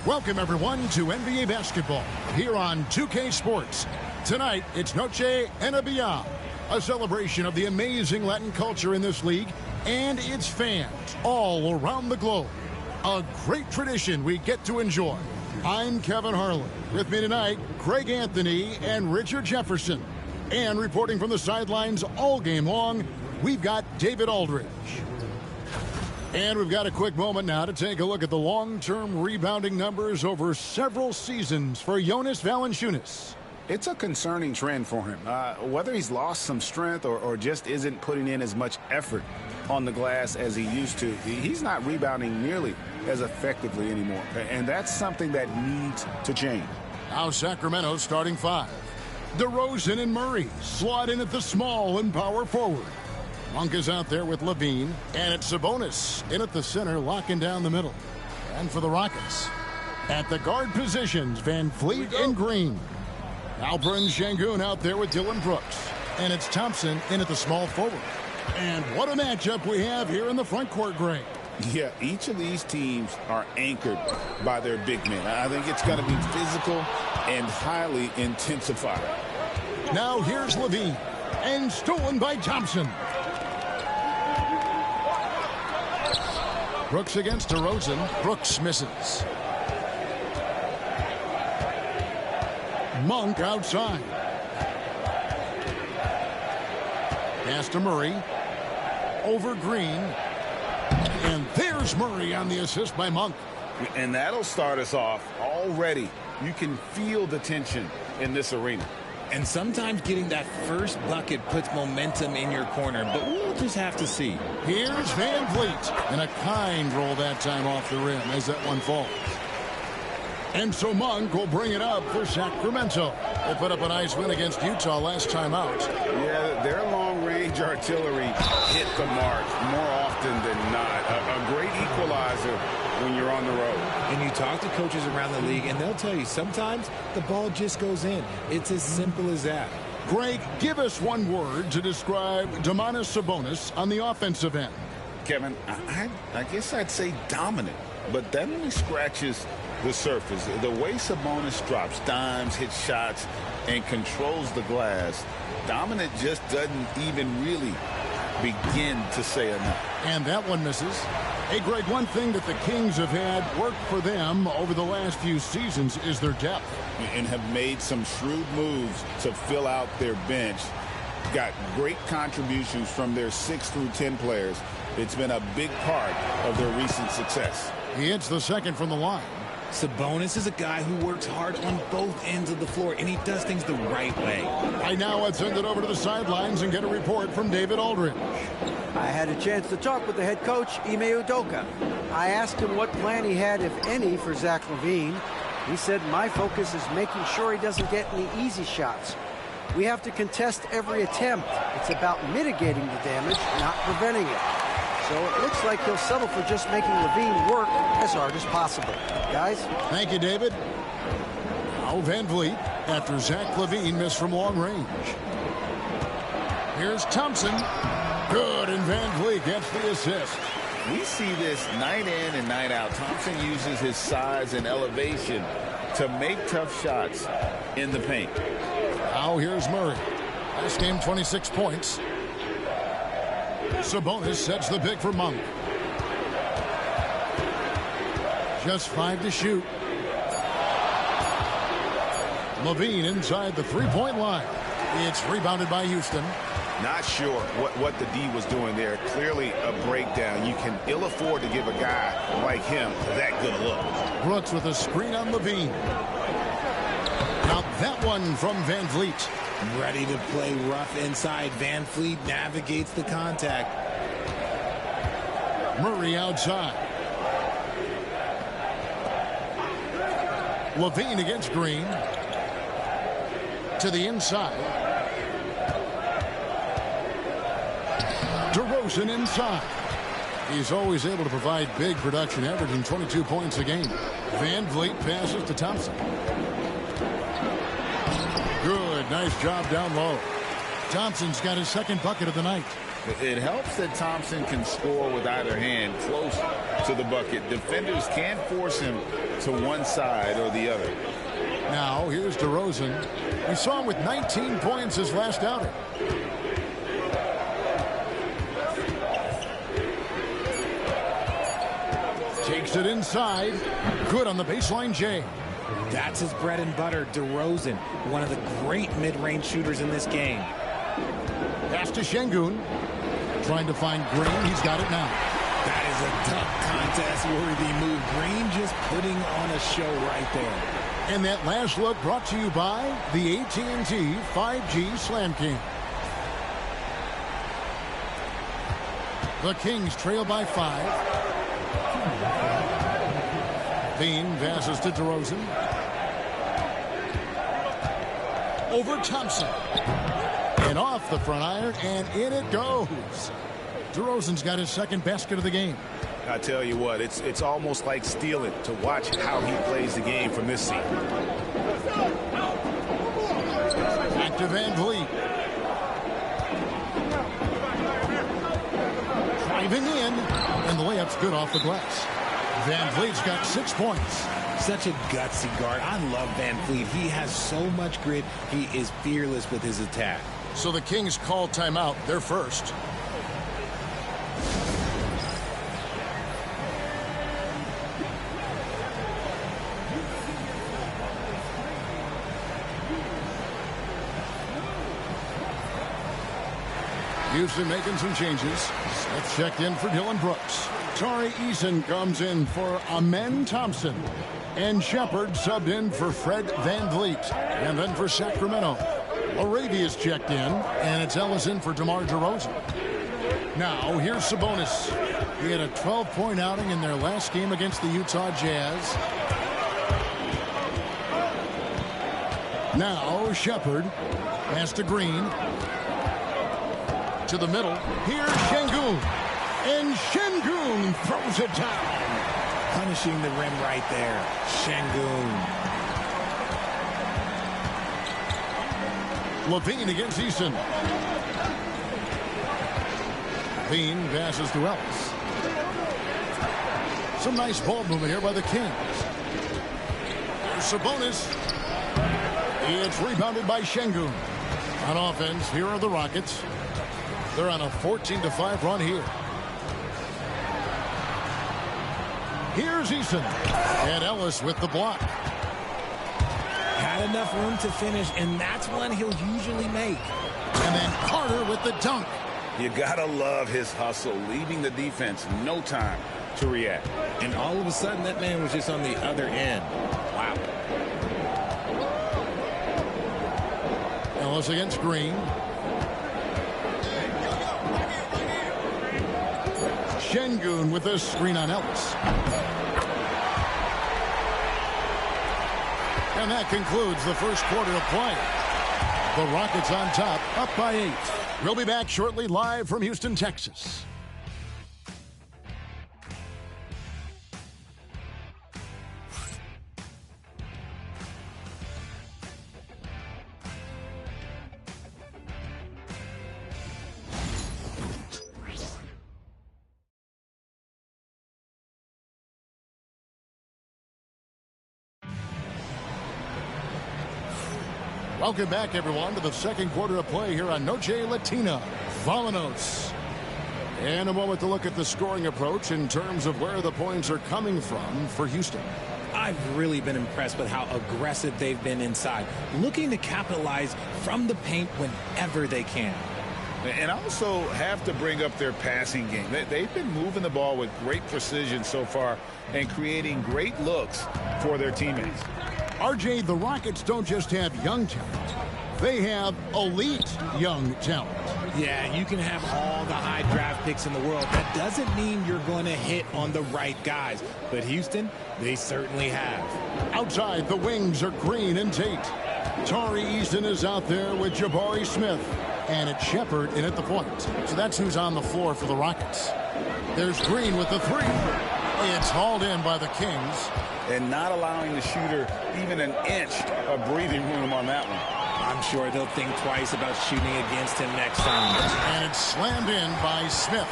Welcome, everyone, to NBA basketball here on 2K Sports. Tonight, it's Noche Enabia, a celebration of the amazing Latin culture in this league and its fans all around the globe. A great tradition we get to enjoy. I'm Kevin Harlan. With me tonight, Craig Anthony and Richard Jefferson. And reporting from the sidelines all game long, we've got David Aldridge. And we've got a quick moment now to take a look at the long-term rebounding numbers over several seasons for Jonas Valanciunas. It's a concerning trend for him. Whether he's lost some strength or just isn't putting in as much effort on the glass as he used to, he's not rebounding nearly as effectively anymore. And that's something that needs to change. Now Sacramento starting five. DeRozan and Murray slot in at the small and power forward. Monk is out there with Levine, and it's Sabonis in at the center, locking down the middle. And for the Rockets, at the guard positions, Van Fleet and Green. Alperen Sengun out there with Dylan Brooks, and it's Thompson in at the small forward. And what a matchup we have here in the front court, Greg. Yeah, each of these teams are anchored by their big men. I think it's going to be physical and highly intensified. Now here's Levine, and stolen by Thompson. Brooks against DeRozan. Brooks misses. Monk outside. Pass to Murray. Over Green. And there's Murray on the assist by Monk. And that'll start us off already. You can feel the tension in this arena. And sometimes getting that first bucket puts momentum in your corner, but we'll just have to see. Here's Van Fleet, and a kind roll that time off the rim as that one falls. And so Monk will bring it up for Sacramento. They put up a nice win against Utah last time out. Yeah, their long-range artillery hit the mark more often than not. A great equalizer when you're on the road. And you talk to coaches around the league, and they'll tell you sometimes the ball just goes in. It's as simple as that. Greg, give us one word to describe Domantas Sabonis on the offensive end. Kevin, I guess I'd say dominant, but that only scratches the surface. The way Sabonis drops dimes, hits shots, and controls the glass, dominant just doesn't even really begin to say enough. And that one misses. Hey, Greg, one thing that the Kings have had work for them over the last few seasons is their depth. And have made some shrewd moves to fill out their bench. Got great contributions from their 6 through 10 players. It's been a big part of their recent success. He hits the second from the line. Sabonis is a guy who works hard on both ends of the floor, and he does things the right way. Right now, let's send it over to the sidelines and get a report from David Aldridge. I had a chance to talk with the head coach, Ime Udoka. I asked him what plan he had, if any, for Zach LaVine. He said, my focus is making sure he doesn't get any easy shots. We have to contest every attempt. It's about mitigating the damage, not preventing it. So it looks like he'll settle for just making LaVine work as hard as possible. Guys? Thank you, David. Now Van Vliet after Zach LaVine missed from long range. Here's Thompson. Good, and Van Vliet gets the assist. We see this night in and night out. Thompson uses his size and elevation to make tough shots in the paint. Now here's Murray. Last game, 26 points. Sabonis sets the pick for Monk. Just 5 to shoot. Levine inside the three-point line. It's rebounded by Houston. Not sure what the D was doing there. Clearly a breakdown. You can ill afford to give a guy like him that good a look. Brooks with a screen on Levine. Now that one from Van Vliet. Ready to play rough inside. Van Fleet navigates the contact. Murray outside. Levine against Green. To the inside. DeRozan inside. He's always able to provide big production, averaging 22 points a game. Van Vliet passes to Thompson. Good, nice job down low. Thompson's got his second bucket of the night. It helps that Thompson can score with either hand close to the bucket. Defenders can't force him to one side or the other. Now, here's DeRozan. We saw him with 19 points his last outing. Takes it inside. Good on the baseline, Jay. That's his bread and butter, DeRozan, one of the great mid-range shooters in this game. Pass to Şengün. Trying to find Green. He's got it now. That is a tough contest-worthy move. Green just putting on a show right there. And that last look brought to you by the AT&T 5G Slam King. The Kings trail by 5. Bean passes to DeRozan. Over Thompson. And off the front iron, and in it goes. DeRozan's got his second basket of the game. I tell you what, it's almost like stealing to watch how he plays the game from this seat. Back to Van Vliet. Driving in, and the layup's good off the glass. Van Vliet's got 6 points. Such a gutsy guard. I love Van Vliet. He has so much grit. He is fearless with his attack. So the Kings call timeout. They're first. Houston making some changes. Smith checked in for Dylan Brooks. Tari Eason comes in for Amen Thompson. And Shepard subbed in for Fred Van Vliet. And then for Sacramento, Arabia's checked in, and it's Ellis in for DeMar DeRozan. Now, here's Sabonis. He had a 12-point outing in their last game against the Utah Jazz. Now, Shepard pass to Green. To the middle. Here's Şengün. And Şengün throws it down. Punishing the rim right there. Şengün. Levine against Eason. Bean passes to Ellis. Some nice ball movement here by the Kings. Here's Sabonis. It's rebounded by Şengün. On offense, here are the Rockets. They're on a 14-5 run here. Here's Eason. And Ellis with the block. Had enough room to finish, and that's one he'll usually make. And then Carter with the dunk. You gotta love his hustle, leaving the defense no time to react. And all of a sudden, that man was just on the other end. Wow. Ellis against Green. Şengün with a screen on Ellis. And that concludes the first quarter of play. The Rockets on top, up by 8. We'll be back shortly, live from Houston, Texas. Welcome back, everyone, to the second quarter of play here on Noche Latina. Vallanos. And a moment to look at the scoring approach in terms of where the points are coming from for Houston. I've really been impressed with how aggressive they've been inside, looking to capitalize from the paint whenever they can. And also have to bring up their passing game. They've been moving the ball with great precision so far and creating great looks for their teammates. RJ, the Rockets don't just have young talent. They have elite young talent. Yeah, you can have all the high draft picks in the world. That doesn't mean you're going to hit on the right guys. But Houston, they certainly have. Outside, the wings are Green and Tate. Tari Eason is out there with Jabari Smith. And it's Shepard in at the point. So that's who's on the floor for the Rockets. There's Green with the three. It's hauled in by the Kings. And not allowing the shooter even an inch of breathing room on that one. I'm sure they'll think twice about shooting against him next time. And it's slammed in by Smith.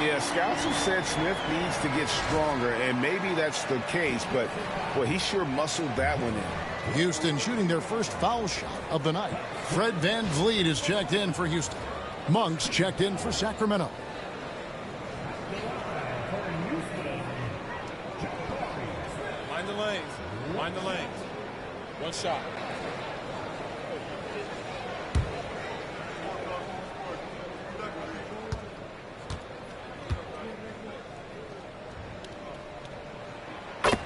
Yeah, scouts have said Smith needs to get stronger, and maybe that's the case, but, well, he sure muscled that one in. Houston shooting their first foul shot of the night. Fred VanVleet is checked in for Houston. Monk's checked in for Sacramento. Mind the lanes. Mind the lanes. One shot.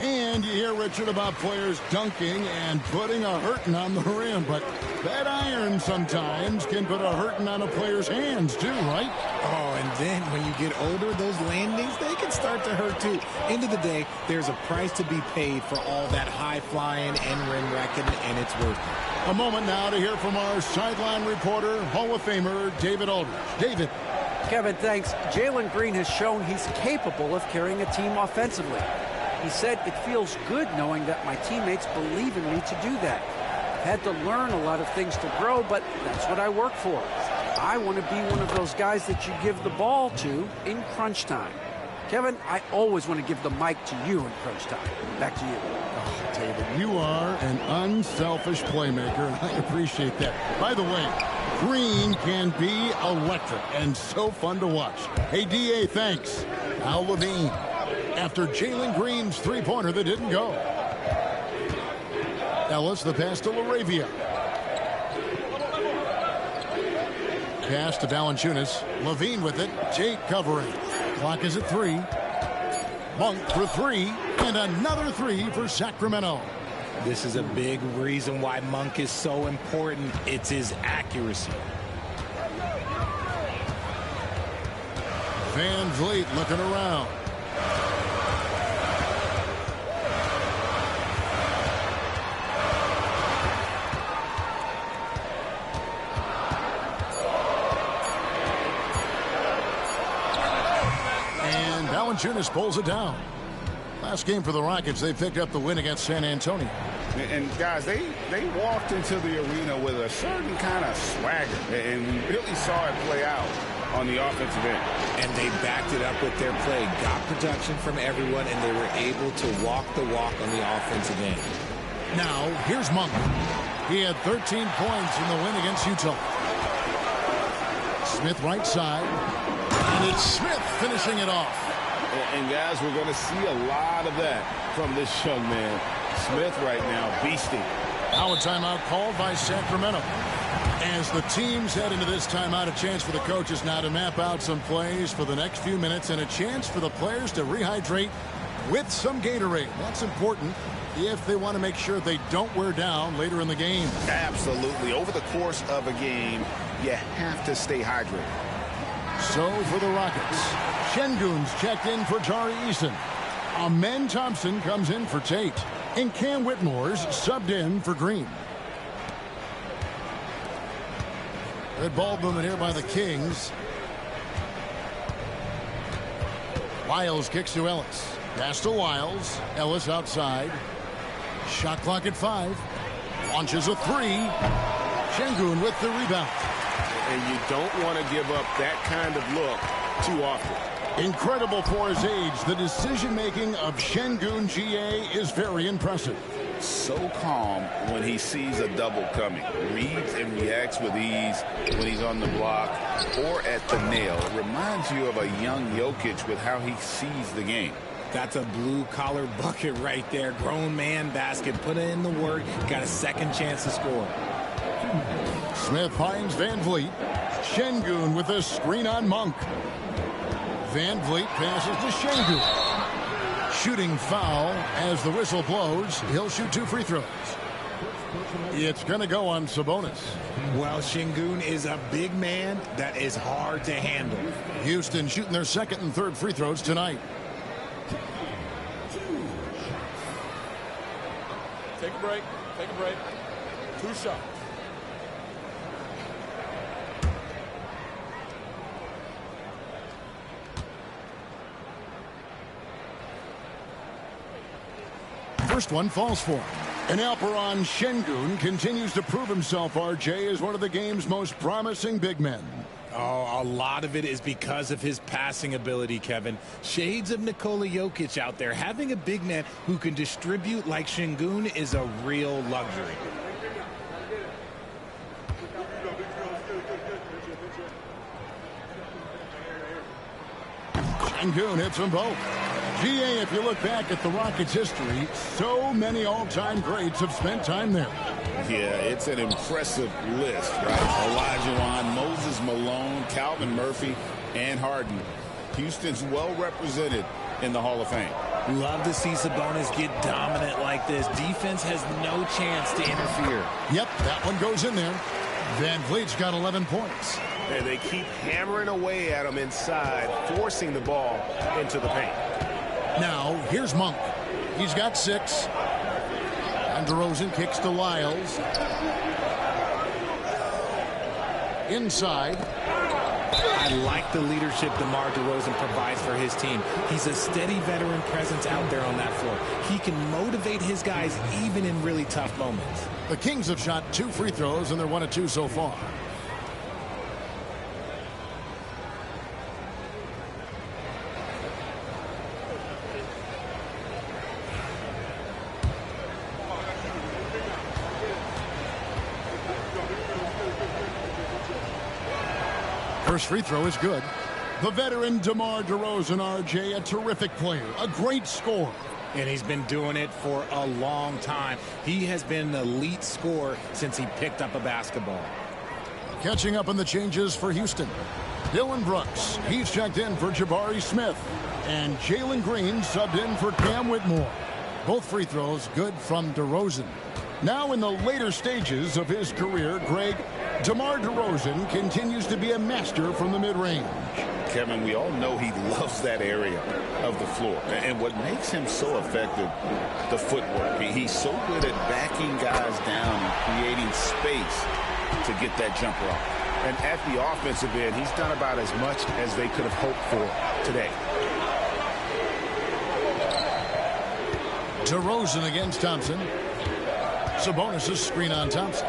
And you hear, Richard, about players dunking and putting a hurting on the rim, but that iron sometimes can put a hurting on a player's hands too, right? Oh, and then when you get older, those landings, they can start to hurt too. End of the day, there's a price to be paid for all that high flying and rim wrecking, and it's worth it. A moment now to hear from our sideline reporter, Hall of Famer David Aldridge. David. Kevin, thanks. Jalen Green has shown he's capable of carrying a team offensively. He said, it feels good knowing that my teammates believe in me to do that. I've had to learn a lot of things to grow, but that's what I work for. I want to be one of those guys that you give the ball to in crunch time. Kevin, I always want to give the mic to you in crunch time. Back to you. Oh, David, you are an unselfish playmaker, and I appreciate that. By the way, Green can be electric and so fun to watch. Hey, D.A., thanks. Al Levine. After Jalen Green's three-pointer that didn't go. Ellis, the pass to LaRavia. Pass to Valanciunas. Levine with it. Jake covering. Clock is at 3. Monk for 3. And another 3 for Sacramento. This is a big reason why Monk is so important. It's his accuracy. VanVleet looking around. Valanciunas pulls it down. Last game for the Rockets, they picked up the win against San Antonio. And guys, they walked into the arena with a certain kind of swagger, and we really saw it play out on the offensive end. And they backed it up with their play, got production from everyone, and they were able to walk the walk on the offensive end. Now, here's Monk. He had 13 points in the win against Utah. Smith right side. And it's Smith finishing it off. And guys, we're going to see a lot of that from this young man. Smith right now, beasting. Now a timeout called by Sacramento. As the teams head into this timeout, a chance for the coaches now to map out some plays for the next few minutes and a chance for the players to rehydrate with some Gatorade. That's important if they want to make sure they don't wear down later in the game. Absolutely. Over the course of a game, you have to stay hydrated. So for the Rockets, Şengün's checked in for Tari Eason. Amen Thompson comes in for Tate. And Cam Whitmore's subbed in for Green. Good ball movement here by the Kings. Wiles kicks to Ellis. Pass to Wiles. Ellis outside. Shot clock at 5. Launches a 3. Şengün with the rebound. And you don't want to give up that kind of look too often. Incredible for his age. The decision-making of Şengün GA is very impressive. So calm when he sees a double coming. Reads and reacts with ease when he's on the block or at the nail. It reminds you of a young Jokic with how he sees the game. That's a blue-collar bucket right there. Grown man basket. Put in the work. Got a second chance to score. Smith finds VanVleet. Şengün with a screen on Monk. VanVleet passes to Şengün. Shooting foul as the whistle blows. He'll shoot 2 free throws. It's going to go on Sabonis. Well, Şengün is a big man that is hard to handle. Houston shooting their second and third free throws tonight. Take a break. Take a break. 2 shots. First one falls for him. And Alperen Şengün continues to prove himself, RJ, as one of the game's most promising big men. Oh, a lot of it is because of his passing ability, Kevin. Shades of Nikola Jokic out there. Having a big man who can distribute like Şengün is a real luxury. Şengün hits them both. GA, if you look back at the Rockets' history, so many all-time greats have spent time there. Yeah, it's an impressive list, right? Olajuwon, Moses Malone, Calvin Murphy, and Harden. Houston's well represented in the Hall of Fame. Love to see Sabonis get dominant like this. Defense has no chance to interfere. Yep, that one goes in there. Van Vliet's got 11 points. And they keep hammering away at him inside, forcing the ball into the paint. Now, here's Monk. He's got 6. And DeRozan kicks to Lyles. Inside. I like the leadership DeMar DeRozan provides for his team. He's a steady veteran presence out there on that floor. He can motivate his guys even in really tough moments. The Kings have shot 2 free throws, and they're 1 of 2 so far. First free throw is good. The veteran DeMar DeRozan, RJ, a terrific player, a great scorer. And he's been doing it for a long time. He has been an elite scorer since he picked up a basketball. Catching up on the changes for Houston. Dylan Brooks, he's checked in for Jabari Smith. And Jalen Green subbed in for Cam Whitmore. Both free throws good from DeRozan. Now in the later stages of his career, Greg, DeMar DeRozan continues to be a master from the mid-range. Kevin, we all know he loves that area of the floor. And what makes him so effective, the footwork. He's so good at backing guys down and creating space to get that jumper off. And at the offensive end, he's done about as much as they could have hoped for today. DeRozan against Thompson. Sabonis' screen on Thompson.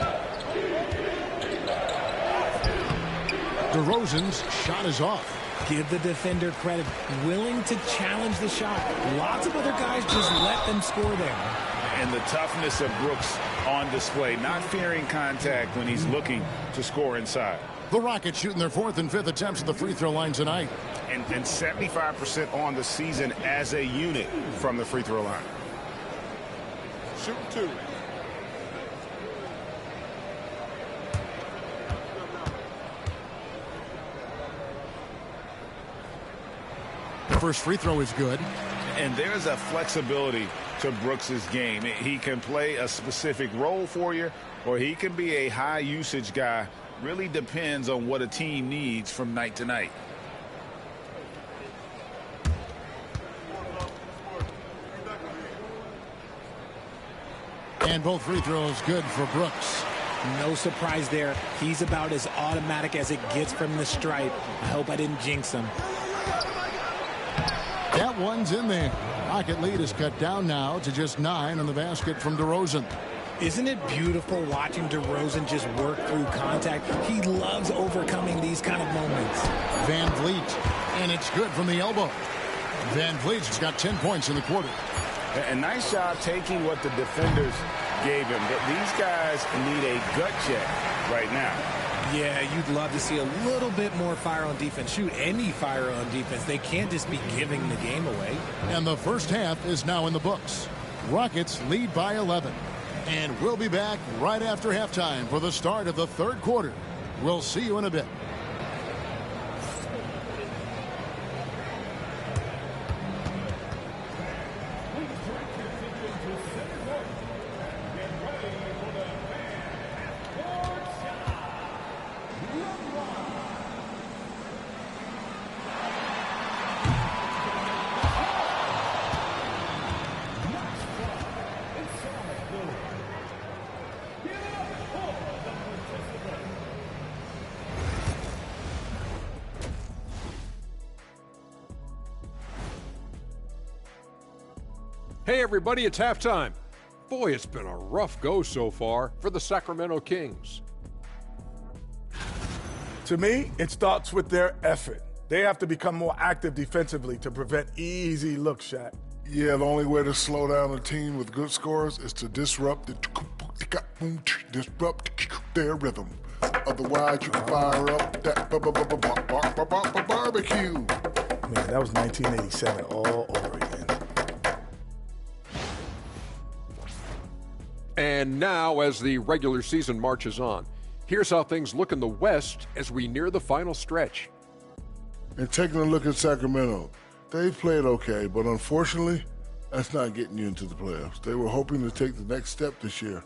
DeRozan's shot is off. Give the defender credit. Willing to challenge the shot. Lots of other guys just let them score there. And the toughness of Brooks on display, not fearing contact when he's looking to score inside. The Rockets shooting their 4th and 5th attempts at the free throw line tonight. And 75% on the season as a unit from the free throw line. Shoot 2. The first free throw is good. And there's a flexibility to Brooks's game. He can play a specific role for you, or he can be a high usage guy. Really depends on what a team needs from night to night. And both free throws good for Brooks. No surprise there. He's about as automatic as it gets from the stripe. I hope I didn't jinx him. That one's in there. Rocket lead is cut down now to just 9 on the basket from DeRozan. Isn't it beautiful watching DeRozan just work through contact? He loves overcoming these kind of moments. Van Vliet, and it's good from the elbow. Van Vliet's got 10 points in the quarter. A nice job taking what the defenders gave him. But these guys need a gut check right now. Yeah, you'd love to see a little bit more fire on defense. Shoot, any fire on defense. They can't just be giving the game away. And the first half is now in the books. Rockets lead by 11. And we'll be back right after halftime for the start of the third quarter. We'll see you in a bit. Hey everybody, it's halftime. Boy, it's been a rough go so far for the Sacramento Kings. To me, it starts with their effort. They have to become more active defensively to prevent easy look shot. Yeah, the only way to slow down a team with good scores is to disrupt their rhythm. Otherwise, you can fire up that barbecue. Man, that was 1987 all over again. And now, as the regular season marches on, here's how things look in the West as we near the final stretch. And taking a look at Sacramento, they've played okay, but unfortunately, that's not getting you into the playoffs. They were hoping to take the next step this year.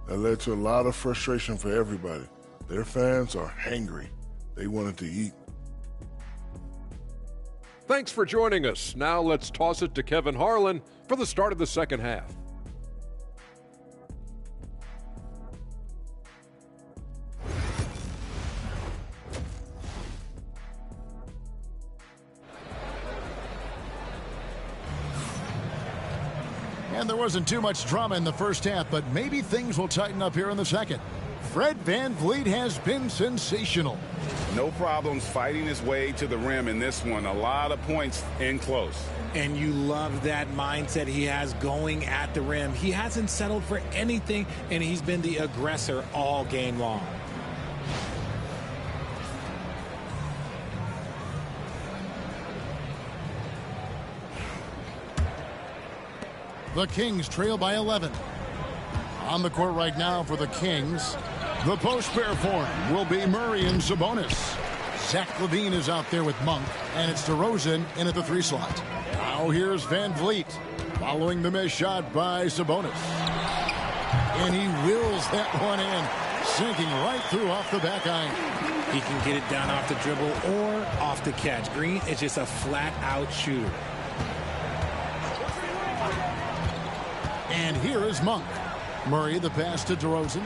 That led to a lot of frustration for everybody. Their fans are hangry. They wanted to eat. Thanks for joining us. Now let's toss it to Kevin Harlan for the start of the second half. And there wasn't too much drama in the first half, but maybe things will tighten up here in the second. Fred VanVleet has been sensational. No problems fighting his way to the rim in this one. A lot of points in close. And you love that mindset he has going at the rim. He hasn't settled for anything, and he's been the aggressor all game long. The Kings trail by 11. On the court right now for the Kings, the post pair form will be Murray and Sabonis. Zach LaVine is out there with Monk, and it's DeRozan in at the 3 slot. Now here's VanVleet, following the missed shot by Sabonis. And he wills that one in, sinking right through off the back iron. He can get it down off the dribble or off the catch. Green is just a flat-out shooter. And here is Monk. Murray, the pass to DeRozan.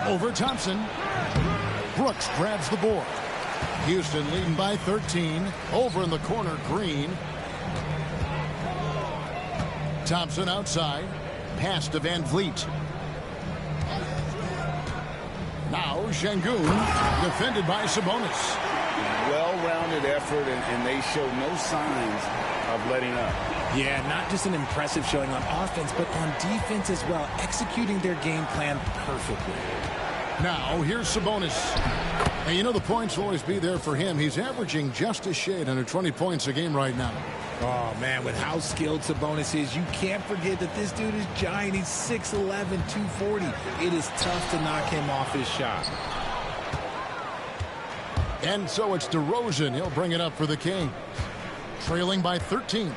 Over Thompson. Brooks grabs the board. Houston leading by 13. Over in the corner, Green. Thompson outside. Pass to VanVleet. Now Şengün, defended by Sabonis. Well-rounded effort, and they show no signs of letting up. Yeah, not just an impressive showing on offense, but on defense as well, executing their game plan perfectly. Now, here's Sabonis. And you know the points will always be there for him. He's averaging just a shade under 20 points a game right now. Oh, man, with how skilled Sabonis is, you can't forget that this dude is giant. He's 6'11", 240. It is tough to knock him off his shot. And so it's DeRozan. He'll bring it up for the Kings. Trailing by 13.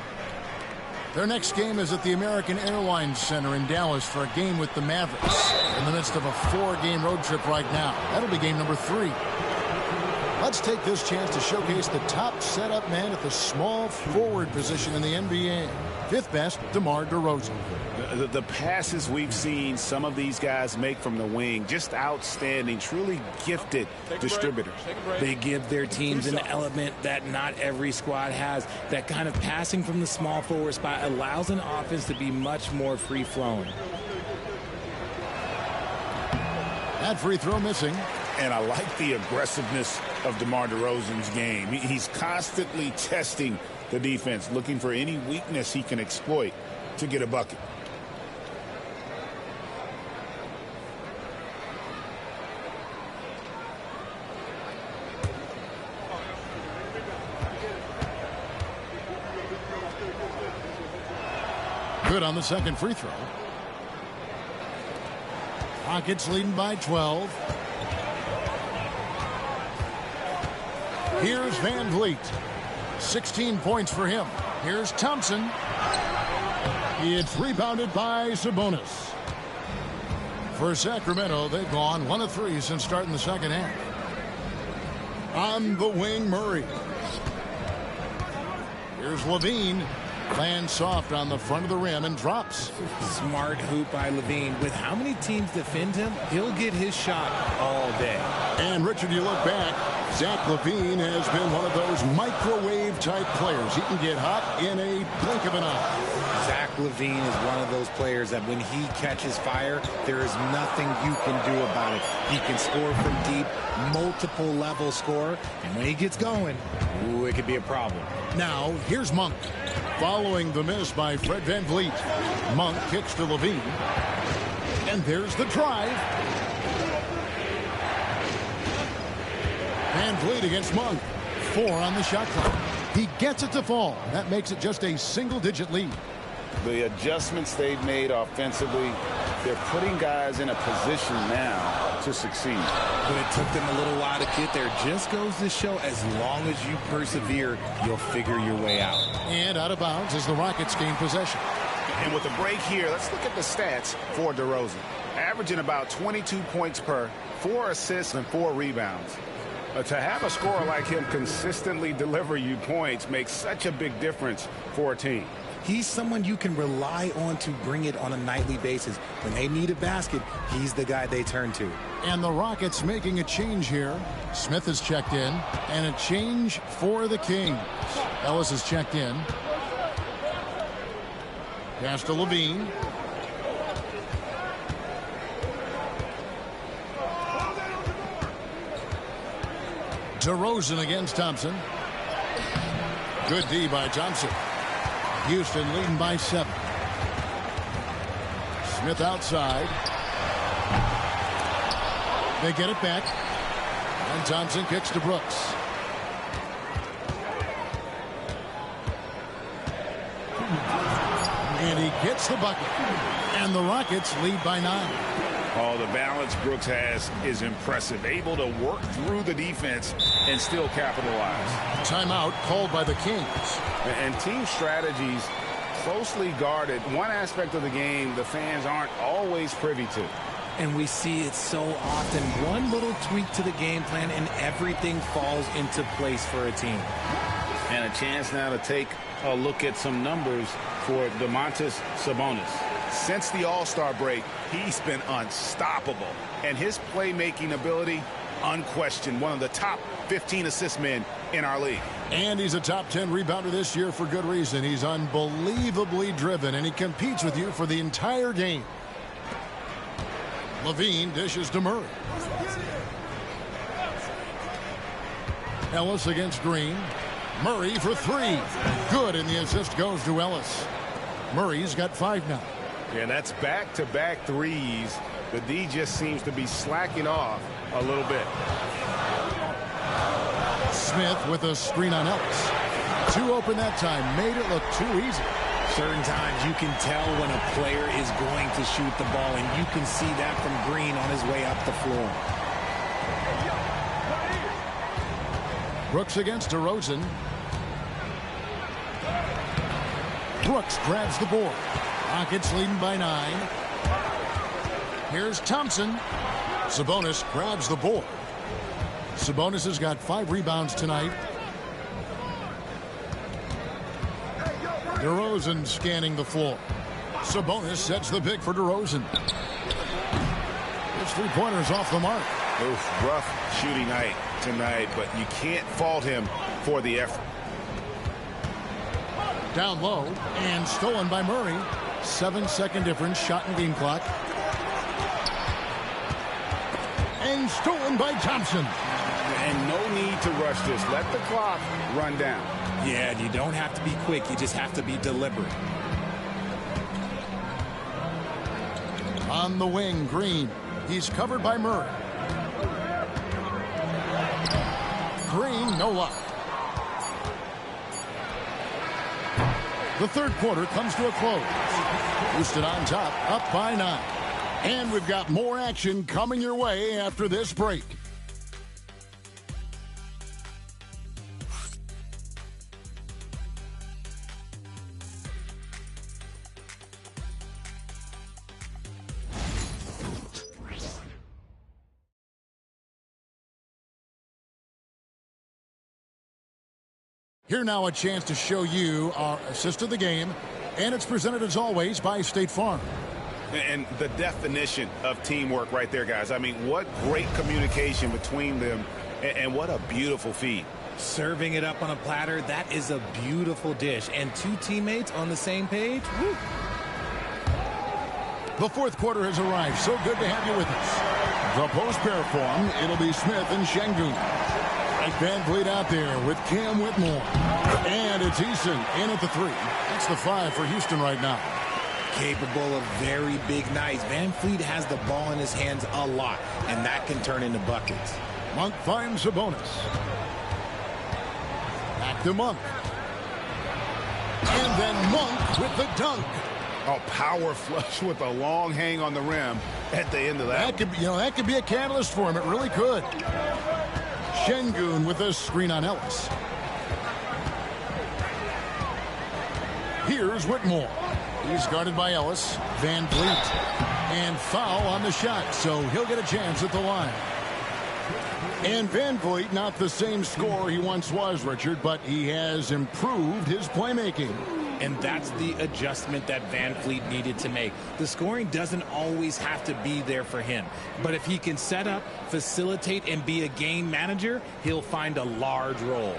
Their next game is at the American Airlines Center in Dallas for a game with the Mavericks. In the midst of a 4-game road trip right now. That'll be game number 3. Let's take this chance to showcase the top setup man at the small forward position in the NBA. 5th best, DeMar DeRozan. The passes we've seen some of these guys make from the wing, just outstanding, truly gifted distributors. They give their teams an element that not every squad has. That kind of passing from the small forward spot allows an offense to be much more free-flowing. That free throw missing. And I like the aggressiveness of DeMar DeRozan's game. He's constantly testing the defense, looking for any weakness he can exploit to get a bucket. Good on the second free throw. Rockets leading by 12. Here's VanVleet. 16 points for him. Here's Thompson. It's rebounded by Sabonis. For Sacramento, they've gone 1 of 3 since starting the second half. On the wing, Murray. Here's LaVine. Lands soft on the front of the rim and drops. Smart hoop by Levine. With how many teams defend him, he'll get his shot all day. And, Richard, you look back, Zach LaVine has been one of those microwave-type players. He can get hot in a blink of an eye. Zach LaVine is one of those players that when he catches fire, there is nothing you can do about it. He can score from deep, multiple level scorer, and when he gets going, ooh, it could be a problem. Now, here's Monk. Following the miss by Fred VanVleet. Monk kicks to LaVine. And there's the drive. VanVleet against Monk. 4 on the shot clock. He gets it to fall. That makes it just a single-digit lead. The adjustments they've made offensively, they're putting guys in a position now to succeed. But it took them a little while to get there. Just goes to show as long as you persevere, you'll figure your way out. And out of bounds as the Rockets gain possession. And with a break here, let's look at the stats for DeRozan. Averaging about 22 points per, 4 assists and 4 rebounds. To have a scorer like him consistently deliver you points makes such a big difference for a team. He's someone you can rely on to bring it on a nightly basis. When they need a basket, he's the guy they turn to. And the Rockets making a change here. Smith has checked in. And a change for the Kings. Ellis has checked in. Pass to LaVine. DeRozan against Thompson. Good D by Thompson. Houston leading by 7. Smith outside. They get it back. And Thompson kicks to Brooks. And he gets the bucket. And the Rockets lead by 9. Oh, the balance Brooks has is impressive. Able to work through the defense and still capitalize. Timeout called by the Kings. And team strategies closely guarded. One aspect of the game the fans aren't always privy to. And we see it so often. One little tweak to the game plan and everything falls into place for a team. And a chance now to take a look at some numbers for Domantas Sabonis. Since the All-Star break, he's been unstoppable. And his playmaking ability, unquestioned, one of the top 15 assist men in our league. And he's a top 10 rebounder this year for good reason. He's unbelievably driven, and he competes with you for the entire game. LaVine dishes to Murray. Ellis against Green. Murray for 3. Good, and the assist goes to Ellis. Murray's got 5 now. And that's back-to-back threes. The D just seems to be slacking off a little bit. Smith with a screen on Ellis. 2 open that time. Made it look too easy. Certain times you can tell when a player is going to shoot the ball, and you can see that from Green on his way up the floor. Brooks against DeRozan. Brooks grabs the board. Rockets leading by 9. Here's Thompson. Sabonis grabs the board. Sabonis has got 5 rebounds tonight. DeRozan scanning the floor. Sabonis sets the pick for DeRozan. His 3-pointers off the mark. Oof, rough shooting night tonight, but you can't fault him for the effort. Down low and stolen by Murray. 7-second difference, shot and game clock. And stolen by Thompson. And no need to rush this. Let the clock run down. Yeah, you don't have to be quick. You just have to be deliberate. On the wing, Green. He's covered by Murray. Green, no luck. The third quarter comes to a close. Houston on top, up by 9. And we've got more action coming your way after this break. Here now a chance to show you our assist of the game, and it's presented as always by State Farm. And the definition of teamwork right there, guys. I mean, what great communication between them, and what a beautiful feed. Serving it up on a platter, that is a beautiful dish. And two teammates on the same page. Woo. The fourth quarter has arrived. So good to have you with us. The post pair form, it'll be Smith and Şengün. Van Vliet out there with Cam Whitmore. And it's Eason in at the 3. That's the 5 for Houston right now. Capable of very big nights. Van Vliet has the ball in his hands a lot, and that can turn into buckets. Monk finds a bonus. Back to Monk. And then Monk with the dunk. Oh, power flush with a long hang on the rim at the end of that. That could be a catalyst for him. It really could. Şengün with a screen on Ellis. Here's Whitmore. He's guarded by Ellis. Van Vliet. And foul on the shot, so he'll get a chance at the line. And Van Vliet, not the same scorer he once was, Richard, but he has improved his playmaking. And that's the adjustment that Van Vliet needed to make. The scoring doesn't always have to be there for him. But if he can set up, facilitate, and be a game manager, he'll find a large role.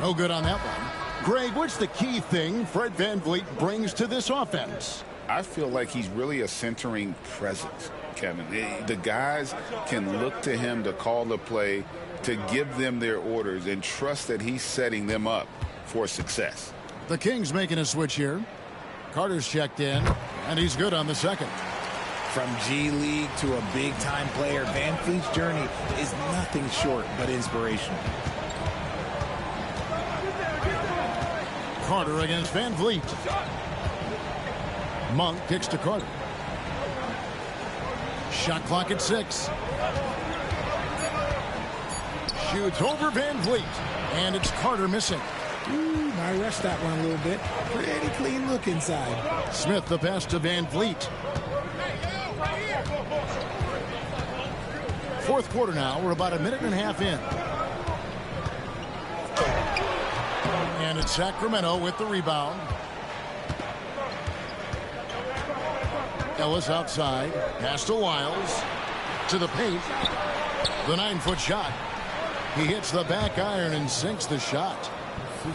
No good on that one. Greg, what's the key thing Fred Van Vliet brings to this offense? I feel like he's really a centering presence, Kevin. The guys can look to him to call the play, to give them their orders, and trust that he's setting them up for success. The Kings making a switch here. Carter's checked in, and he's good on the second. From G League to a big-time player, Van Vliet's journey is nothing short but inspirational. Carter against Van Vliet. Monk kicks to Carter. Shot clock at 6. Shoots over Van Vliet, and it's Carter missing. Ooh, I rushed that one a little bit. Pretty clean look inside. Smith the pass to Van Vliet. Fourth quarter now. We're about a minute and a half in. And it's Sacramento with the rebound. Ellis outside. Pass to Wiles. To the paint. The 9-foot shot. He hits the back iron and sinks the shot.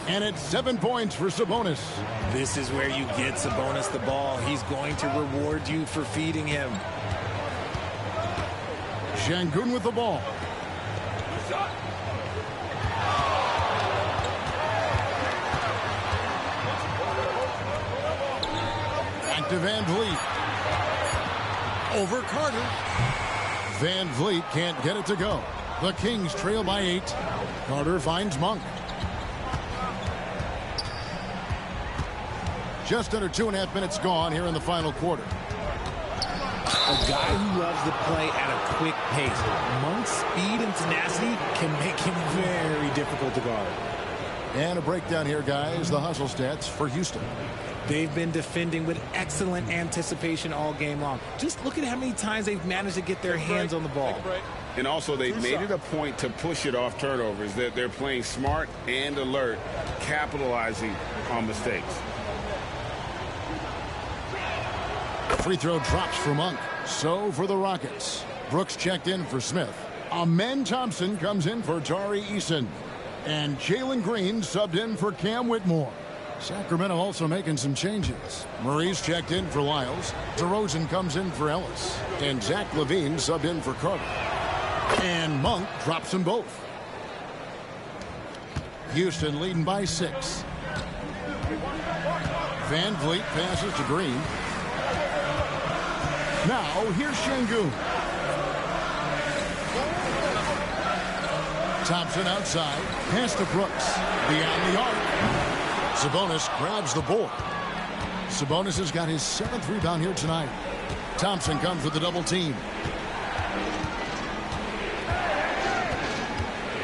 And it's 7 points for Sabonis. This is where you get Sabonis the ball. He's going to reward you for feeding him. Şengün with the ball. Back to Van Vliet. Over Carter. Van Vliet can't get it to go. The Kings trail by 8. Carter finds Monk. Just under 2.5 minutes gone here in the final quarter. A guy who loves to play at a quick pace. Monk's speed and tenacity can make him very difficult to guard. And a breakdown here, guys. The hustle stats for Houston. They've been defending with excellent anticipation all game long. Just look at how many times they've managed to get their hands on the ball. And also, they've made it a point to push it off turnovers. That they're playing smart and alert, capitalizing on mistakes. Free throw drops for Monk. So for the Rockets. Brooks checked in for Smith. Amen Thompson comes in for Tari Eason. And Jalen Green subbed in for Cam Whitmore. Sacramento also making some changes. Murray's checked in for Lyles. DeRozan comes in for Ellis. And Zach LaVine subbed in for Carter. And Monk drops them both. Houston leading by 6. Van Vliet passes to Green. Now, here's Şengün. Thompson outside. Pass to Brooks. Beyond the arc. Sabonis grabs the board. Sabonis has got his 7th rebound here tonight. Thompson comes with the double team.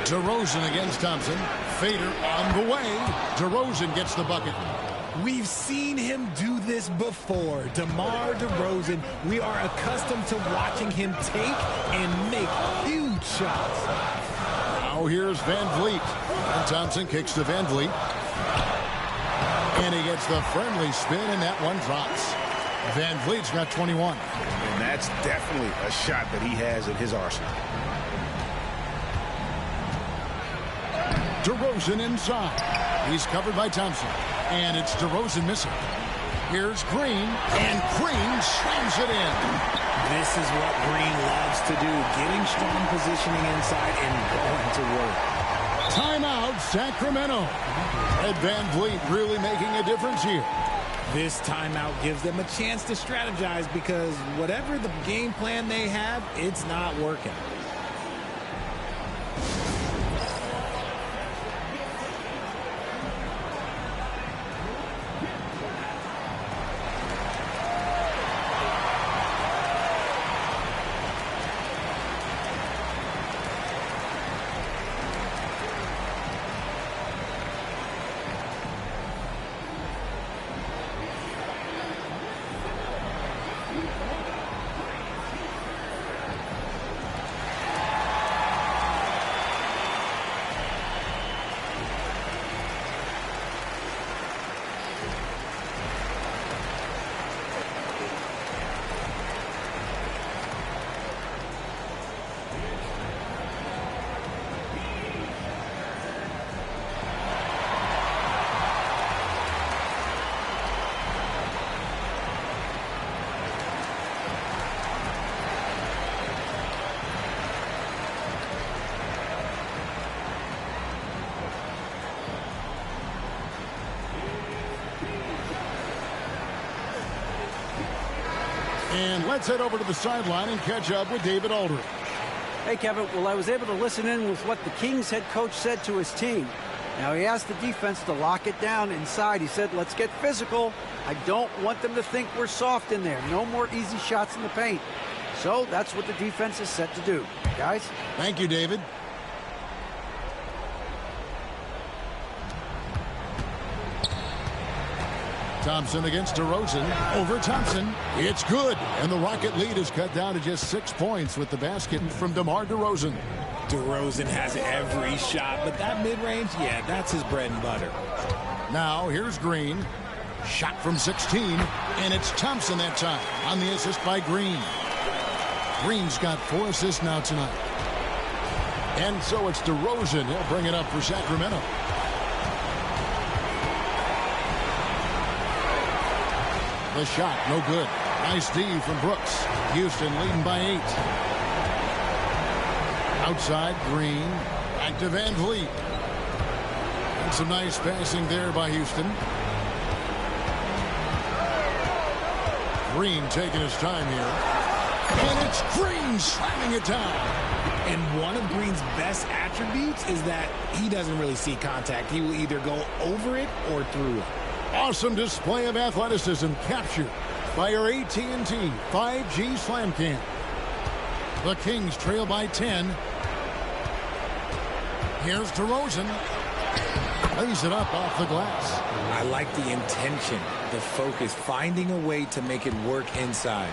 DeRozan against Thompson. Fader on the way. DeRozan gets the bucket. We've seen him do this before. DeMar DeRozan, we are accustomed to watching him take and make huge shots. Now here's Van Vliet. And Thompson kicks to Van Vliet. And he gets the friendly spin, and that one drops. Van Vliet's got 21. And that's definitely a shot that he has in his arsenal. DeRozan inside. He's covered by Thompson. And it's DeRozan missing. Here's Green. And Green slams it in. This is what Green loves to do. Getting strong positioning inside and going to work. Timeout, Sacramento. Ed Van Vliet really making a difference here. This timeout gives them a chance to strategize because whatever the game plan they have, it's not working. And let's head over to the sideline and catch up with David Aldridge. Hey, Kevin. Well, I was able to listen in with what the Kings head coach said to his team. Now, he asked the defense to lock it down inside. He said, let's get physical. I don't want them to think we're soft in there. No more easy shots in the paint. So that's what the defense is set to do. Guys? Thank you, David. Thompson against DeRozan. Over Thompson. It's good. And the Rocket lead is cut down to just 6 points with the basket from DeMar DeRozan. DeRozan has every shot, but that mid-range, yeah, that's his bread and butter. Now here's Green. Shot from 16. And it's Thompson that time on the assist by Green. Green's got 4 assists now tonight. And so it's DeRozan. He'll bring it up for Sacramento. The shot, no good. Nice D from Brooks. Houston leading by 8. Outside, Green. Back to Van Vliet. And some nice passing there by Houston. Green taking his time here. And it's Green slamming it down. And one of Green's best attributes is that he doesn't really see contact. He will either go over it or through it. Awesome display of athleticism captured by our AT&T 5G Slam Cam. The Kings trail by 10. Here's DeRozan. Lays it up off the glass. I like the intention, the focus, finding a way to make it work inside.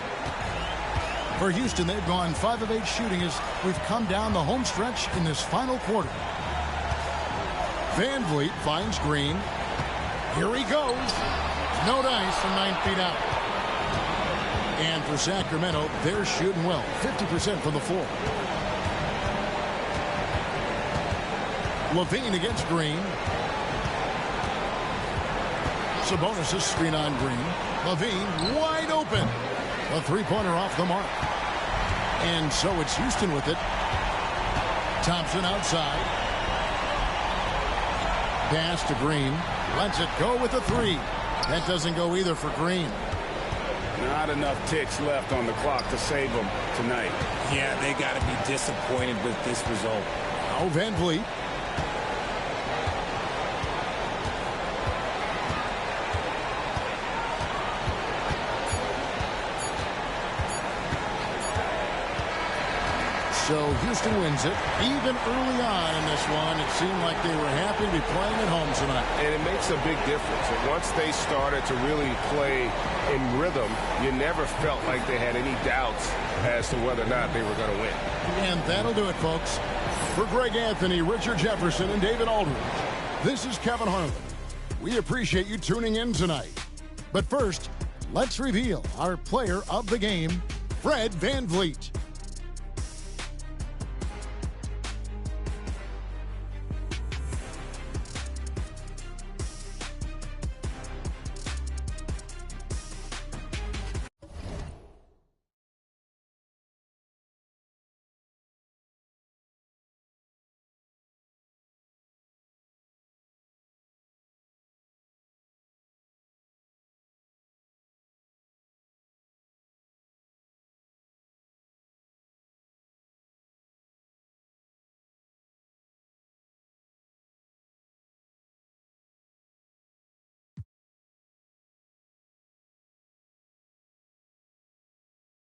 For Houston, they've gone 5 of 8 shooting as we've come down the home stretch in this final quarter. Van Vliet finds Green. Here he goes. No dice from 9 feet out. And for Sacramento, they're shooting well. 50% from the floor. Levine against Green. Sabonis' screen on Green. Levine wide open. A three-pointer off the mark. And so it's Houston with it. Thompson outside. Pass to Green. Lets it go with a 3. That doesn't go either for Green. Not enough ticks left on the clock to save them tonight. Yeah, they got to be disappointed with this result. Now Van Vliet. So Houston wins it. Even early on in this one, it seemed like they were happy to be playing at home tonight. And it makes a big difference. And once they started to really play in rhythm, you never felt like they had any doubts as to whether or not they were going to win. And that'll do it, folks. For Greg Anthony, Richard Jefferson, and David Aldridge, this is Kevin Harlan. We appreciate you tuning in tonight. But first, let's reveal our player of the game, Fred VanVleet.